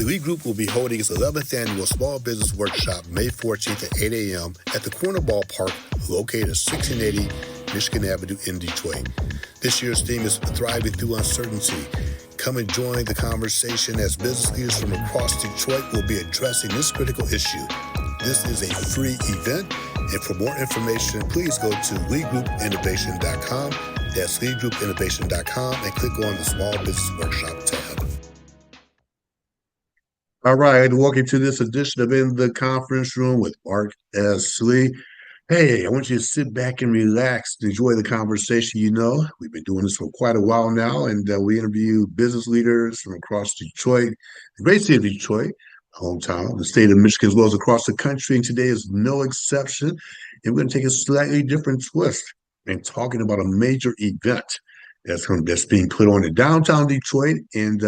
The Lee Group will be holding its 11th annual Small Business Workshop May 14th at 8 a.m. at the Corner Ballpark located at 1680 Michigan Avenue in Detroit. This year's theme is Thriving Through Uncertainty. Come and join the conversation as business leaders from across Detroit will be addressing this critical issue. This is a free event, and for more information, please go to leagroupinnovation.com. That's leagroupinnovation.com and click on the Small Business Workshop tab. All right, welcome to this edition of In the Conference Room with Mark S. Lee. Hey, I want you to sit back and relax, enjoy the conversation. You know, we've been doing this for quite a while now, and we interview business leaders from across Detroit, the great city of Detroit, hometown, the state of Michigan, as well as across the country. And today is no exception. And we're going to take a slightly different twist and talking about a major event that's being put on in downtown Detroit. And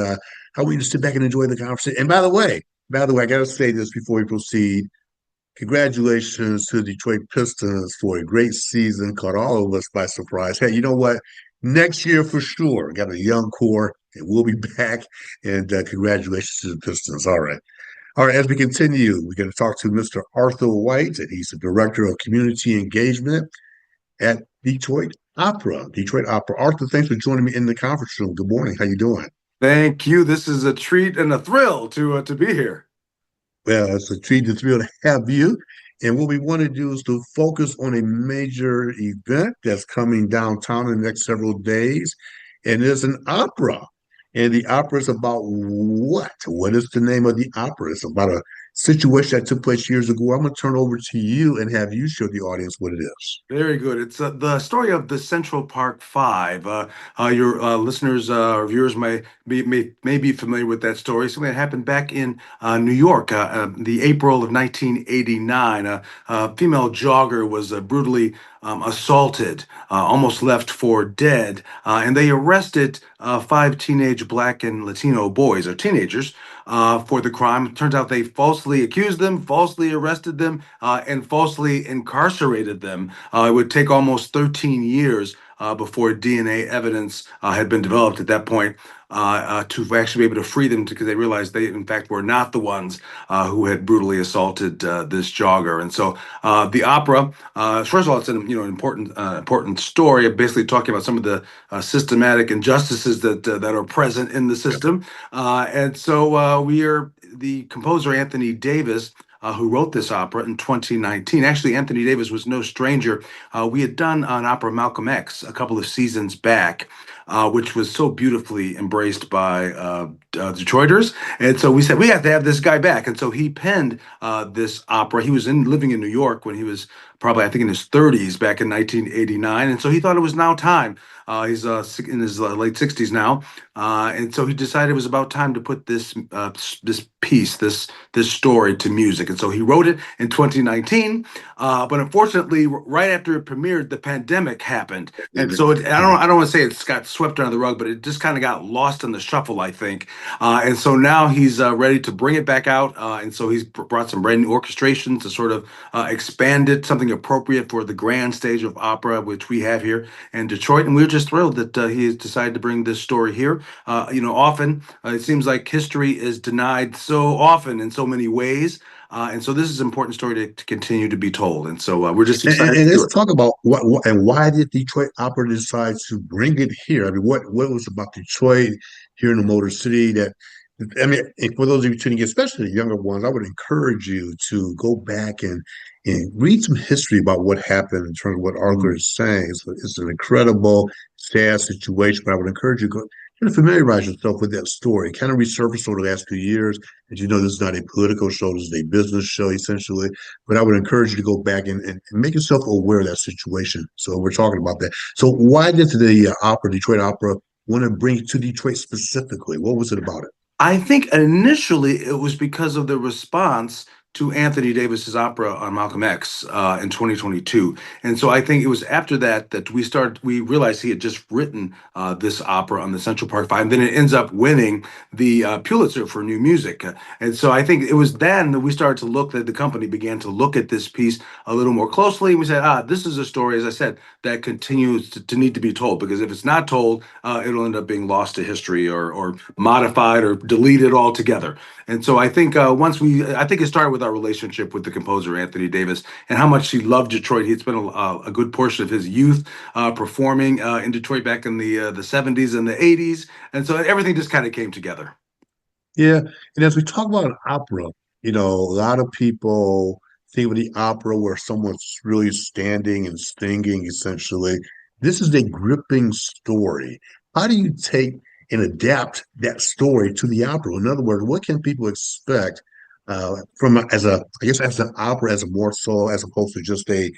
I want you to sit back and enjoy the conversation. And by the way, I got to say this before we proceed. Congratulations to the Detroit Pistons for a great season. Caught all of us by surprise. Hey, you know what? Next year for sure. Got a young core, and we'll be back. And congratulations to the Pistons. All right. All right, as we continue, we're going to talk to Mr. Arthur White, and he's the Director of Community Engagement at Detroit Opera. Arthur, thanks for joining me in the conference room. Good morning. How you doing? Thank you. This is a treat and a thrill to be here. Well, it's a treat and a thrill to have you. And what we want to do is to focus on a major event that's coming downtown in the next several days. And it's an opera. And the opera is about what? What is the name of the opera? It's about a situation that took place years ago. I'm going to turn over to you and have you show the audience what it is. Very good. It's the story of the Central Park Five. Your listeners or viewers may be familiar with that story. Something that happened back in New York, the April of 1989. A female jogger was brutally assaulted, almost left for dead, and they arrested 5 teenage Black and Latino boys or teenagers for the crime. It turns out they falsely accused them, falsely arrested them, and falsely incarcerated them. It would take almost 13 years before DNA evidence had been developed at that point to actually be able to free them because they realized they, in fact, were not the ones who had brutally assaulted this jogger. And so the opera, first of all, it's an important story of basically talking about some of the systematic injustices that are present in the system. And so the composer Anthony Davis, who wrote this opera in 2019. Actually, Anthony Davis was no stranger. We had done an opera, Malcolm X, a couple of seasons back, which was so beautifully embraced by Detroiters. And so we said, we have to have this guy back. And so he penned this opera. He was living in New York when he was probably, I think, in his 30s back in 1989. And so he thought it was now time. He's in his late 60s now. And so he decided it was about time to put this piece, this story to music. And so he wrote it in 2019. But unfortunately, right after it premiered, the pandemic happened. And so I don't want to say it's got swept under the rug, but it just kind of got lost in the shuffle, I think. And so now he's ready to bring it back out. And so he's brought some brand new orchestrations to sort of expand it, something appropriate for the grand stage of opera, which we have here in Detroit. And we're just thrilled that he has decided to bring this story here. Often it seems like history is denied so often in so many ways. And so this is an important story to continue to be told. And so we're just excited. And let's talk about what and why did Detroit Opera decide to bring it here? I mean, what was about Detroit here in the Motor City that, I mean, for those of you tuning in, especially the younger ones, I would encourage you to go back and read some history about what happened in terms of what Arthur is saying. It's an incredible, sad situation, but I would encourage you to go kind of familiarize yourself with that story. Kind of resurface over the last few years. As you know, this is not a political show, this is a business show, essentially. But I would encourage you to go back and make yourself aware of that situation. So we're talking about that. So why did the Detroit Opera, want to bring it to Detroit specifically? What was it about it? I think initially it was because of the response to Anthony Davis's opera on Malcolm X in 2022. And so I think it was after that that we realized he had just written this opera on the Central Park Five. And then it ends up winning the Pulitzer for new music. And so I think it was then that we started to look, that the company began to look at this piece a little more closely. We said, this is a story, as I said, that continues to need to be told, because if it's not told, it'll end up being lost to history, or modified or deleted altogether. And so I think I think it started with our relationship with the composer Anthony Davis and how much he loved Detroit. He'd spent a good portion of his youth performing in Detroit back in the 70s and the 80s, and so everything just kind of came together. Yeah, and as we talk about an opera, a lot of people think of the opera where someone's really standing and singing, essentially. This is a gripping story. How do you take and adapt that story to the opera? In other words, what can people expect from I guess, as an opera, as a more so, as opposed to just a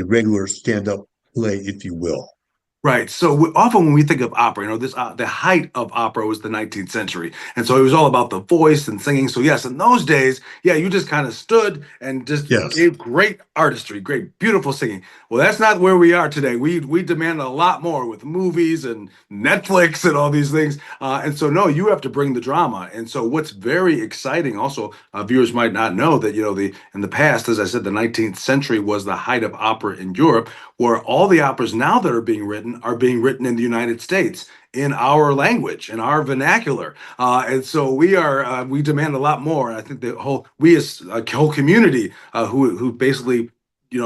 regular stand-up play, if you will? Right. So often when we think of opera, this the height of opera was the 19th century, and so it was all about the voice and singing. So yes, in those days, yeah, you just kind of stood and just Yes. gave great artistry, great, beautiful singing. Well, that's not where we are today. We demand a lot more with movies and Netflix and all these things, and so no, you have to bring the drama. And so what's very exciting, also, viewers might not know that the in the past, as I said, the 19th century was the height of opera in Europe, where all the operas now that are being written in the United States in our language, in our vernacular, and so we demand a lot more. I think the whole we as a whole community who basically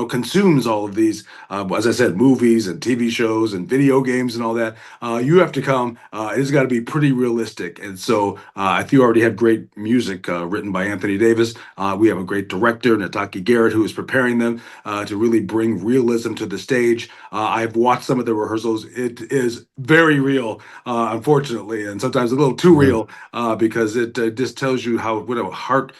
consumes all of these, as I said, movies and TV shows and video games and all that. You have to come. It's got to be pretty realistic. And so I think you already have great music written by Anthony Davis. We have a great director, Nataki Garrett, who is preparing them to really bring realism to the stage. I've watched some of the rehearsals. It is very real, unfortunately, and sometimes a little too Yeah. real, because it just tells you what a heart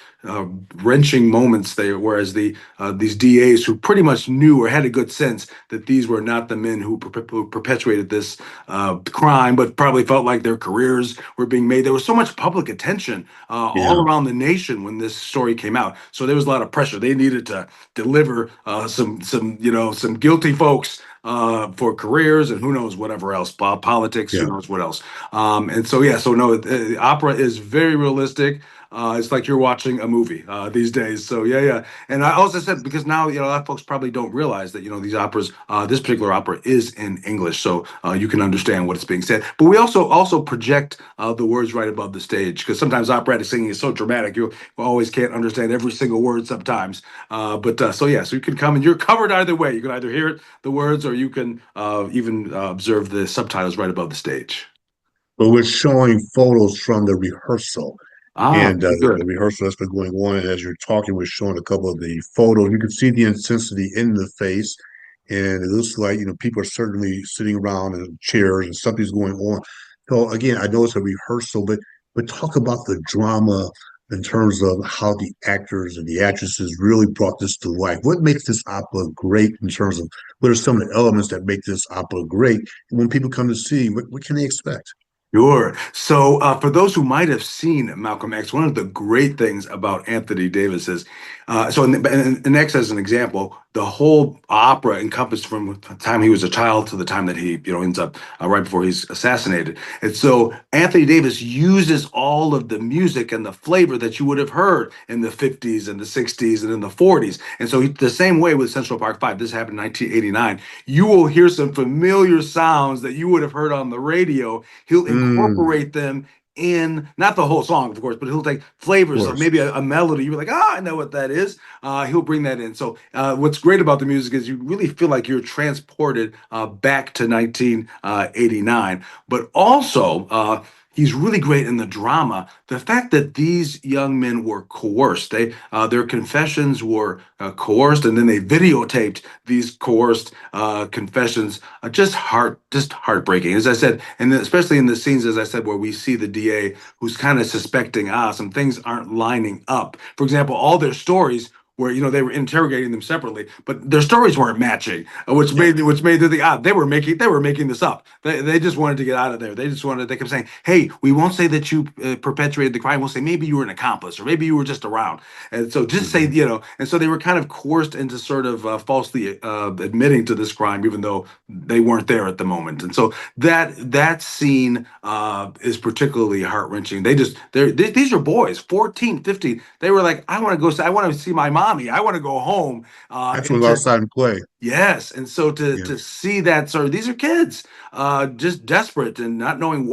wrenching moments they were. Whereas these DAs who pretty much knew or had a good sense that these were not the men who perpetuated this crime, but probably felt like their careers were being made. There was so much public attention all Yeah. around the nation when this story came out. So there was a lot of pressure. They needed to deliver some guilty folks for careers and who knows whatever else, politics, who Yeah. knows what else. And so yeah, so no, the opera is very realistic. It's like you're watching a movie these days. So yeah, yeah. And I also said, because now a lot of folks probably don't realize that these operas, this particular opera is in English, so you can understand what it's being said. But we also project the words right above the stage, because sometimes operatic singing is so dramatic you always can't understand every single word sometimes. But so yeah, so you can come and you're covered either way. You can either hear the words, or you can even observe the subtitles right above the stage. But we're showing photos from the rehearsal. Ah, And very the good. rehearsal that's been going on, and as you're talking, we're showing a couple of the photos. You can see the intensity in the face, and it looks like people are certainly sitting around in chairs and something's going on. So again, I know it's a rehearsal, but talk about the drama in terms of how the actors and the actresses really brought this to life. What makes this opera great in terms of what are some of the elements that make this opera great? And when people come to see, what can they expect? Sure. So, for those who might have seen Malcolm X, one of the great things about Anthony Davis is, so in X, as an example, the whole opera encompassed from the time he was a child to the time that he, ends up right before he's assassinated. And so Anthony Davis uses all of the music and the flavor that you would have heard in the 50s and the 60s and in the 40s. And so the same way with Central Park Five, this happened in 1989. You will hear some familiar sounds that you would have heard on the radio. He'll Mm, incorporate them in, not the whole song, of course, but he'll take of flavors of course. maybe a melody. You're like, I know what that is. He'll bring that in. So what's great about the music is you really feel like you're transported back to 1989. But also, he's really great in the drama. The fact that these young men were coerced, their confessions were coerced, and then they videotaped these coerced confessions. Just heartbreaking, as I said, and especially in the scenes, as I said, where we see the DA who's kind of suspecting, some things aren't lining up. For example, all their stories where they were interrogating them separately, but their stories weren't matching, Yeah. which made it the odd. They were making this up. They just wanted to get out of there. They kept saying, "Hey, we won't say that you perpetuated the crime. We'll say maybe you were an accomplice, or maybe you were just around." And so just say, Mhm. and so they were kind of coerced into sort of falsely admitting to this crime, even though they weren't there at the moment. And so that scene is particularly heart wrenching. These are boys, 14, 15. They were like, I want to I want to see my mommy. I want to go home. That's And when to outside and play. Yes, and so to Yeah. see that sort of these are kids, just desperate and not knowing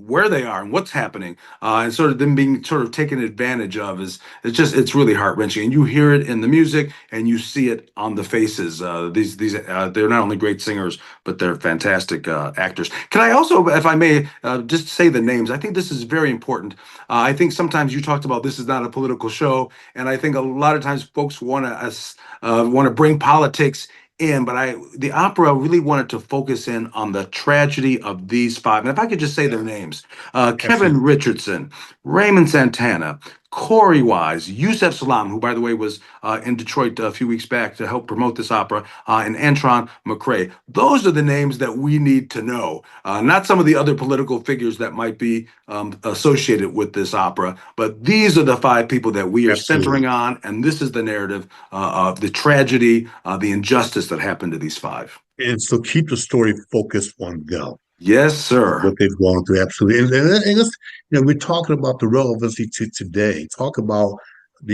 where they are and what's happening, and sort of them being sort of taken advantage of is it's really heart wrenching, and you hear it in the music and you see it on the faces. These they're not only great singers but they're fantastic actors. Can I also, if I may, just say the names? I think this is very important. I think sometimes you talked about this is not a political show, and I think a lot of times folks want to bring politics in, but the opera really wanted to focus in on the tragedy of these five. And if I could just say Yeah. their names: Kevin Absolutely. Richardson, Raymond Santana, Corey Wise, Yusef Salam, who by the way was in Detroit a few weeks back to help promote this opera, and Antron McCrae. Those are the names that we need to know, not some of the other political figures that might be associated with this opera, but these are the five people that we are Absolutely. centering on, and this is the narrative of the tragedy, the injustice that happened to these five. And so keep the story focused on them, Yes, sir. what they've gone through. Absolutely. And let's, we're talking about the relevancy to today. Talk about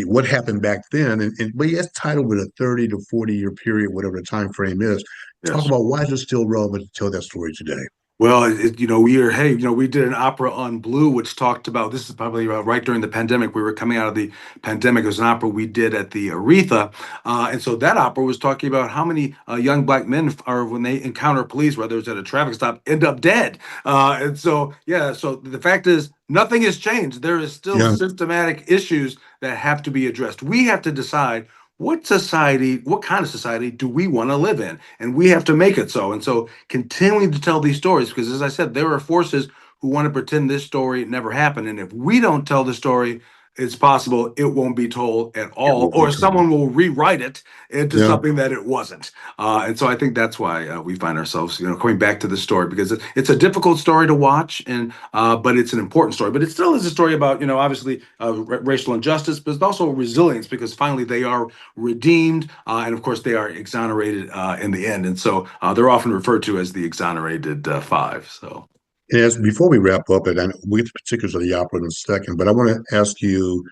what happened back then. But yes, tied over a 30 to 40-year period, whatever the time frame is. Talk Yes. about why is it still relevant to tell that story today? Well, we did an opera on Blue, which talked about this is probably right during the pandemic. We were coming out of the pandemic. It was an opera we did at the Aretha. And so that opera was talking about how many young black men are, when they encounter police, whether it's at a traffic stop, end up dead. And so, yeah, so the fact is, nothing has changed. There is still Yeah. systematic issues that have to be addressed. We have to decide what kind of society do we want to live in? And we have to make it so. And so continuing to tell these stories, because as I said, there are forces who want to pretend this story never happened. And if we don't tell the story, it's possible it won't be told at It all, will be or told. someone will rewrite it into Yeah. something that it wasn't. And so I think that's why we find ourselves, coming back to the story, because it's a difficult story to watch, and but it's an important story. But it still is a story about, obviously racial injustice, but it's also resilience, because finally they are redeemed, and of course they are exonerated in the end. And so they're often referred to as the exonerated five. So. And as before we wrap up, and we'll get the particulars of the opera in a second, but I want to ask you,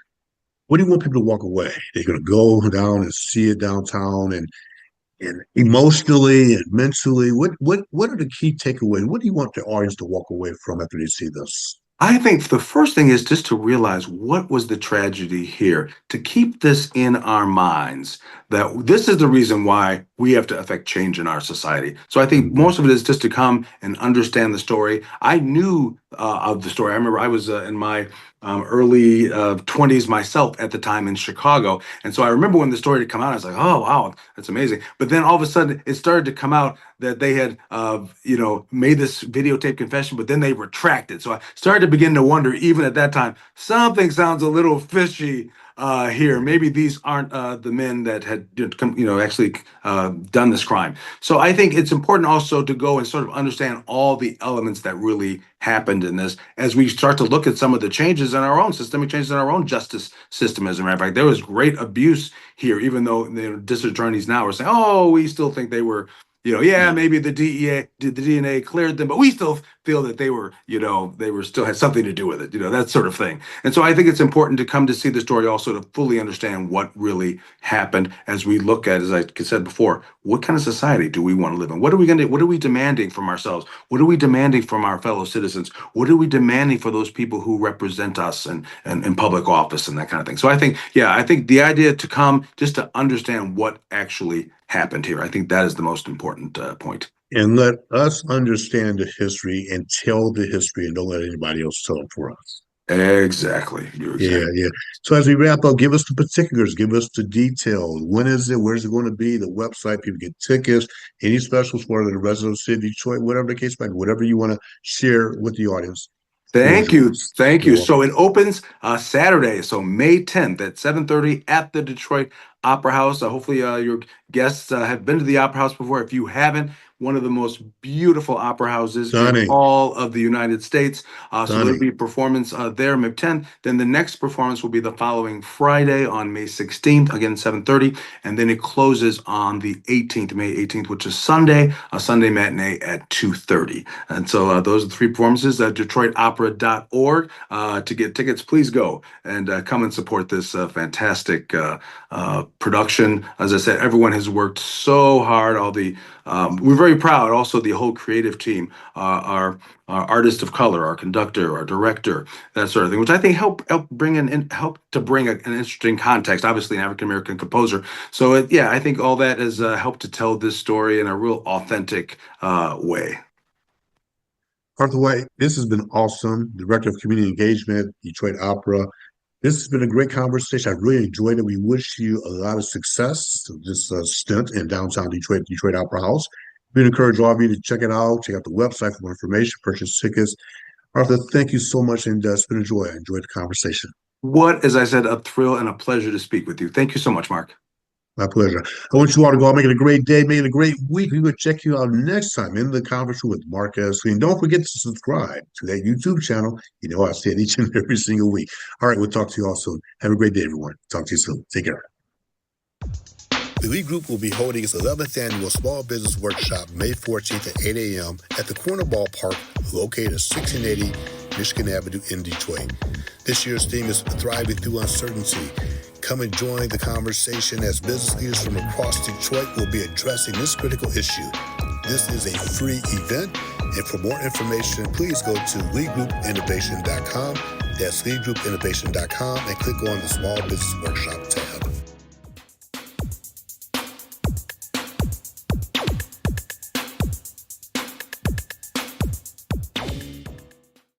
what do you want people to walk away? They're going to go down and see it downtown, and emotionally and mentally, what are the key takeaways? What do you want the audience to walk away from after they see this? I think the first thing is just to realize what was the tragedy here, to keep this in our minds, that this is the reason why we have to affect change in our society. So I think Mhm. most of it is just to come and understand the story. I knew of the story. I remember I was in my early 20s myself at the time in Chicago. And so I remember when the story had come out, I was like, oh, wow, that's amazing. But then all of a sudden it started to come out that they had, made this videotape confession, but then they retracted. So I started to begin to wonder, even at that time, something sounds a little fishy here. Maybe these aren't the men that had, actually done this crime. So I think it's important also to go and sort of understand all the elements that really happened in this as we start to look at some of the changes in our own systemic changes in our own justice system. As a matter of fact, there was great abuse here, even though the district attorneys now are saying, oh, we still think they were, yeah, Yeah. maybe the DEA did the DNA cleared them, but we still feel that they were, they were still had something to do with it, that sort of thing. And so I think it's important to come to see the story also to fully understand what really happened as we look at, as I said before, what kind of society do we want to live in? What are we demanding from ourselves? What are we demanding from our fellow citizens? What are we demanding for those people who represent us and in public office and that kind of thing? So I think the idea to come just to understand what actually happened here, I think that is the most important point. And let us understand the history and tell the history and don't let anybody else tell it for us. Exactly. You're Yeah, exactly. yeah. So as we wrap up, give us the particulars, give us the details. When is it? Where's it going to be? The website, people get tickets, any specials for the residents of the city of Detroit, whatever the case might be, whatever you want to share with the audience. Floor is Thank you. yours. Thank You're you. welcome. So it opens Saturday, so May 10th at 7:30 at the Detroit Opera House. Hopefully, your guests have been to the Opera House before. If you haven't, one of the most beautiful opera houses in Stunning, all of the United States. So there'll stunning. be a performance there May 10th. Then the next performance will be the following Friday on May 16th, again 7:30, and then it closes on the 18th, May 18th, which is Sunday, a Sunday matinee at 2:30. And so those are the three performances at DetroitOpera.org. To get tickets, please go and come and support this fantastic production. As I said, everyone has worked so hard. We're very proud. Also, the whole creative team, our artist of color, our conductor, our director, that sort of thing, which I think help to bring an interesting context. Obviously, an African American composer. So yeah, I think all that has helped to tell this story in a real authentic way. Arthur White, this has been awesome. Director of Community Engagement, Detroit Opera. This has been a great conversation. I really enjoyed it. We wish you a lot of success to this stint in downtown Detroit, Detroit Opera House. We encourage all of you to check it out, check out the website for more information, purchase tickets. Arthur, thank you so much, and it's been a joy. I enjoyed the conversation. What, as I said, a thrill and a pleasure to speak with you. Thank you so much, Mark. My pleasure. I want you all to go out, make it a great day, make it a great week. We will check you out next time in the conference room with Mark S. And don't forget to subscribe to that YouTube channel. You know, I say it each and every single week. All right, we'll talk to you all soon. Have a great day, everyone. Talk to you soon. Take care. The Lee Group will be holding its 11th annual Small Business Workshop May 14th at 8 a.m. at the Corner Ballpark, located at 1680 Michigan Avenue in Detroit. This year's theme is Thriving Through Uncertainty. Come and join the conversation as business leaders from across Detroit will be addressing this critical issue. This is a free event, and for more information, please go to leegroupinnovation.com. That's leegroupinnovation.com and click on the Small Business Workshop tab.